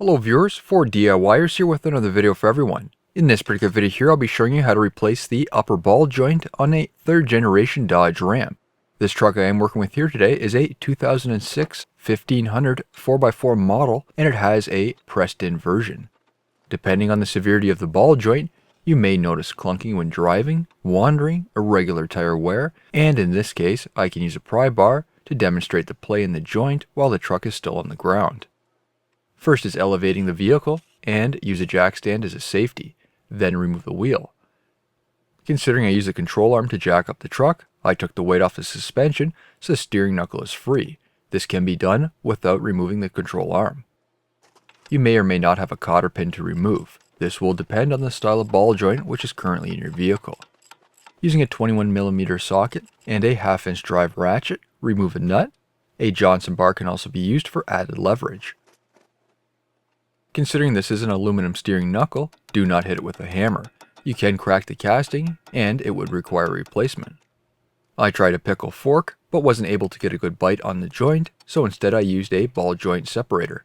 Hello viewers, 4DIYers here with another video for everyone. In this particular video here, I'll be showing you how to replace the upper ball joint on a 3rd generation Dodge Ram. This truck I am working with here today is a 2006 1500 4x4 model, and it has a pressed-in version. Depending on the severity of the ball joint, you may notice clunking when driving, wandering, irregular tire wear, and in this case, I can use a pry bar to demonstrate the play in the joint while the truck is still on the ground. First is elevating the vehicle, and use a jack stand as a safety, then remove the wheel. Considering I use a control arm to jack up the truck, I took the weight off the suspension so the steering knuckle is free. This can be done without removing the control arm. You may or may not have a cotter pin to remove. This will depend on the style of ball joint which is currently in your vehicle. Using a 21mm socket and a 1/2 inch drive ratchet, remove a nut. A Johnson bar can also be used for added leverage. Considering this is an aluminum steering knuckle, do not hit it with a hammer. You can crack the casting, and it would require replacement. I tried a pickle fork, but wasn't able to get a good bite on the joint, so instead I used a ball joint separator.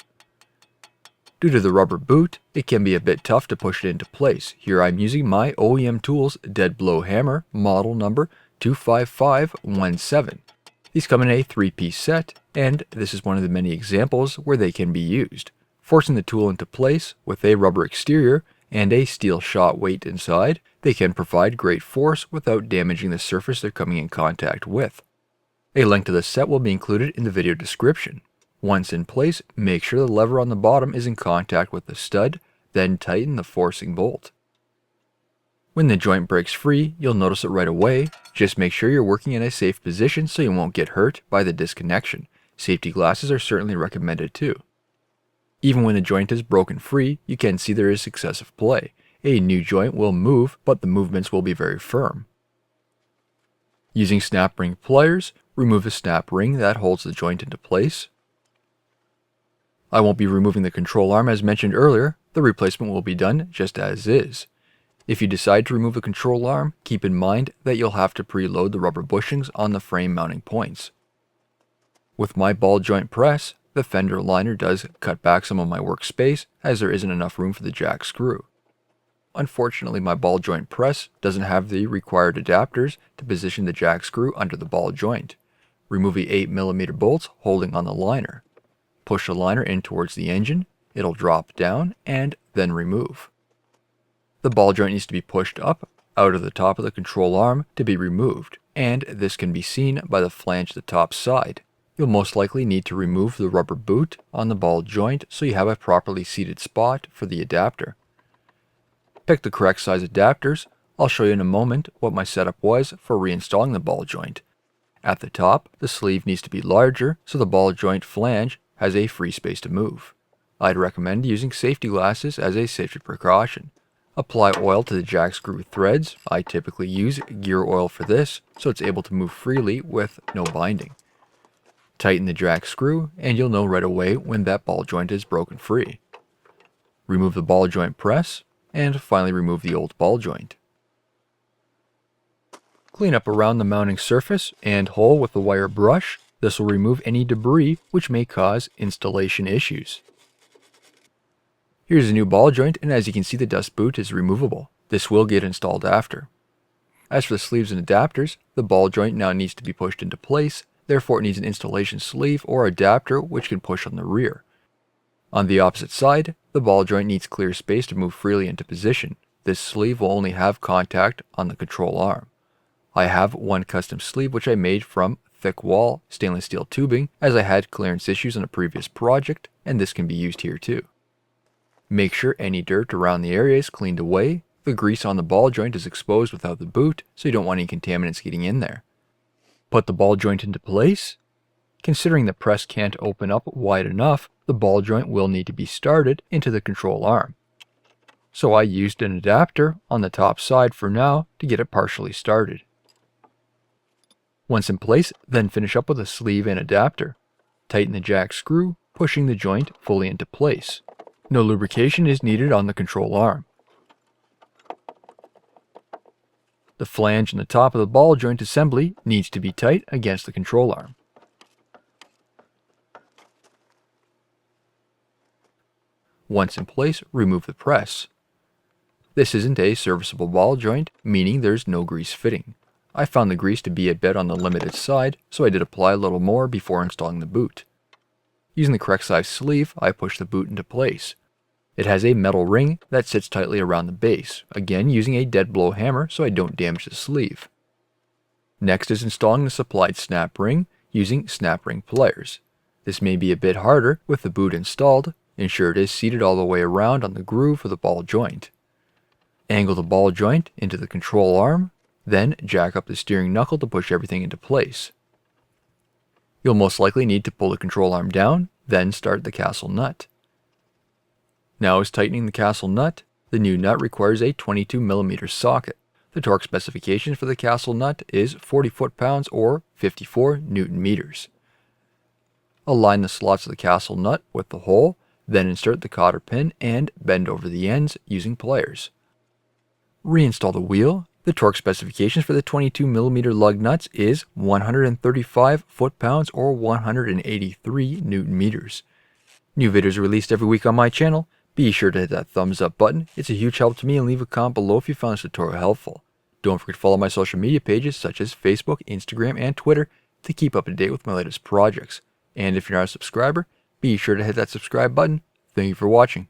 Due to the rubber boot, it can be a bit tough to push it into place. Here I'm using my OEM Tools deadblow hammer, model number 25517. These come in a 3-piece set, and this is one of the many examples where they can be used. Forcing the tool into place with a rubber exterior and a steel shot weight inside, they can provide great force without damaging the surface they're coming in contact with. A link to the set will be included in the video description. Once in place, make sure the lever on the bottom is in contact with the stud, then tighten the forcing bolt. When the joint breaks free, you'll notice it right away. Just make sure you're working in a safe position so you won't get hurt by the disconnection. Safety glasses are certainly recommended too. Even when the joint is broken free, you can see there is excessive play. A new joint will move, but the movements will be very firm. Using snap ring pliers, remove the snap ring that holds the joint into place. I won't be removing the control arm as mentioned earlier. The replacement will be done just as is. If you decide to remove the control arm, keep in mind that you'll have to preload the rubber bushings on the frame mounting points. With my ball joint press, the fender liner does cut back some of my workspace as there isn't enough room for the jack screw. Unfortunately, my ball joint press doesn't have the required adapters to position the jack screw under the ball joint. Remove the 8mm bolts holding on the liner. Push the liner in towards the engine, it'll drop down, and then remove. The ball joint needs to be pushed up out of the top of the control arm to be removed, and this can be seen by the flange of the top side. You'll most likely need to remove the rubber boot on the ball joint so you have a properly seated spot for the adapter. Pick the correct size adapters. I'll show you in a moment what my setup was for reinstalling the ball joint. At the top, the sleeve needs to be larger so the ball joint flange has a free space to move. I'd recommend using safety glasses as a safety precaution. Apply oil to the jack screw threads. I typically use gear oil for this so it's able to move freely with no binding. Tighten the jack screw, and you'll know right away when that ball joint is broken free. Remove the ball joint press, and finally remove the old ball joint. Clean up around the mounting surface and hole with the wire brush. This will remove any debris which may cause installation issues. Here's a new ball joint, and as you can see, the dust boot is removable. This will get installed after. As for the sleeves and adapters, the ball joint now needs to be pushed into place. Therefore, it needs an installation sleeve or adapter which can push on the rear. On the opposite side, the ball joint needs clear space to move freely into position. This sleeve will only have contact on the control arm. I have one custom sleeve which I made from thick wall stainless steel tubing as I had clearance issues on a previous project, and this can be used here too. Make sure any dirt around the area is cleaned away. The grease on the ball joint is exposed without the boot, so you don't want any contaminants getting in there. Put the ball joint into place. Considering the press can't open up wide enough, the ball joint will need to be started into the control arm. So I used an adapter on the top side for now to get it partially started. Once in place, then finish up with a sleeve and adapter. Tighten the jack screw, pushing the joint fully into place. No lubrication is needed on the control arm. The flange and the top of the ball joint assembly needs to be tight against the control arm. Once in place, remove the press. This isn't a serviceable ball joint, meaning there's no grease fitting. I found the grease to be a bit on the limited side, so I did apply a little more before installing the boot. Using the correct size sleeve, I push the boot into place. It has a metal ring that sits tightly around the base, again using a dead blow hammer so I don't damage the sleeve. Next is installing the supplied snap ring using snap ring pliers. This may be a bit harder with the boot installed. Ensure it is seated all the way around on the groove for the ball joint. Angle the ball joint into the control arm, then jack up the steering knuckle to push everything into place. You'll most likely need to pull the control arm down, then start the castle nut. Now is tightening the castle nut. The new nut requires a 22mm socket. The torque specification for the castle nut is 40 foot-pounds or 54 Nm. Align the slots of the castle nut with the hole, then insert the cotter pin and bend over the ends using pliers. Reinstall the wheel. The torque specifications for the 22mm lug nuts is 135 foot-pounds or 183 Nm. New videos are released every week on my channel. Be sure to hit that thumbs up button. It's a huge help to me, and leave a comment below if you found this tutorial helpful. Don't forget to follow my social media pages such as Facebook, Instagram, and Twitter to keep up to date with my latest projects. And if you're not a subscriber, be sure to hit that subscribe button. Thank you for watching.